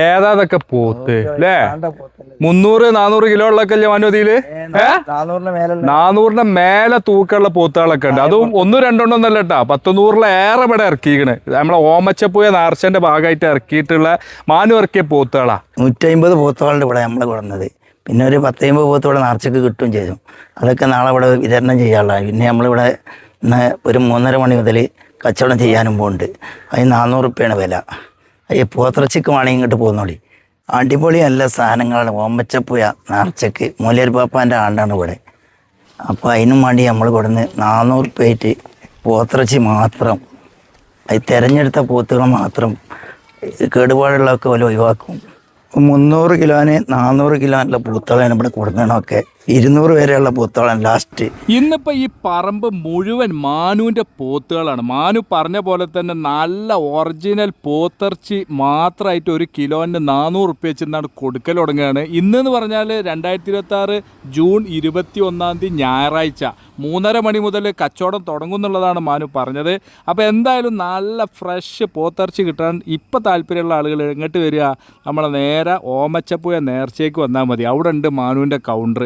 ഏതാതൊക്കെ പോത്ത് അല്ലേ? 300-400 കിലോ ഉള്ളൊക്കെ മാനുവതിയില് 400 മേലെ തൂക്കമുള്ള പോത്തുകളൊക്കെ ഉണ്ട്. അതും 1-2 ഒന്നല്ല കേട്ടാ, 10-100 ഇവിടെ ഇറക്കിയിരിക്കണ്. നമ്മളെ ഓമച്ചപ്പുയ നേർച്ചന്റെ ഭാഗമായിട്ട് ഇറക്കിയിട്ടുള്ള മാനു ഇറക്കിയ പോത്തുകളാ. 150 പോത്തുകളുണ്ട് ഇവിടെ നമ്മൾ കൊടുന്നത്. പിന്നെ ഒരു 10-50 പോത്ത് ഇവിടെ നേർച്ചക്ക് കിട്ടുകയും ചെയ്തു. അതൊക്കെ നാളെ ഇവിടെ വിതരണം ചെയ്യാനുള്ള. പിന്നെ നമ്മളിവിടെ ഒരു 3:30 മണി മുതൽ കച്ചവടം ചെയ്യാനും പോകുന്നുണ്ട്. അതിന് 400 റുപ്യാണ് വില. ഈ പോത്തിറച്ചിക്ക് വേണമെങ്കിൽ ഇങ്ങോട്ട് പോകുന്നോളി. അടിപൊളി നല്ല സാധനങ്ങളാണ്. ഓമ്പച്ചപ്പുയ നേർച്ചക്ക് മൂല്യർ പാപ്പാൻ്റെ ആണ്ടാണ് ഇവിടെ. അപ്പോൾ അതിനും വേണ്ടി നമ്മൾ കൊടുന്ന് 400 റുപ്യായിട്ട് പോത്തിറച്ചി മാത്രം, അത് തിരഞ്ഞെടുത്ത പോത്തുകൾ മാത്രം, കേടുപാടുള്ളതൊക്കെ പോലെ ഒഴിവാക്കും. 300 കിലോന് 400 കിലോനുള്ള പൂത്തളാണ് ഇവിടെ കൊടുക്കണമൊക്കെ. 200 വരെയുള്ള പൂത്തളാണ് ലാസ്റ്റ്. ഇന്നിപ്പോൾ ഈ പറമ്പ് മുഴുവൻ മാനുവിൻ്റെ പോത്തുകളാണ്. മാനു പറഞ്ഞ പോലെ തന്നെ നല്ല ഒറിജിനൽ പോത്തിറച്ചി മാത്രമായിട്ട് 1 കിലോന് 400 റുപ്യ വെച്ചിരുന്നാണ് കൊടുക്കൽ തുടങ്ങുകയാണ്. ഇന്നെന്ന് പറഞ്ഞാൽ 2026 ജൂൺ 21 ഞായറാഴ്ച 3:30 മണി മുതൽ കച്ചവടം തുടങ്ങുന്നുള്ളതാണ് മാനു പറഞ്ഞത്. അപ്പോൾ എന്തായാലും നല്ല ഫ്രഷ് പോത്തിറച്ചി കിട്ടാൻ ഇപ്പോൾ താല്പര്യമുള്ള ആളുകൾ എങ്ങോട്ട് വരിക? നമ്മളെ നേരെ ഓമച്ചപ്പുയ നേർച്ചയ്ക്ക് വന്നാൽ മതി. അവിടെ ഉണ്ട് മാനുവിൻ്റെ കൗണ്ടർ.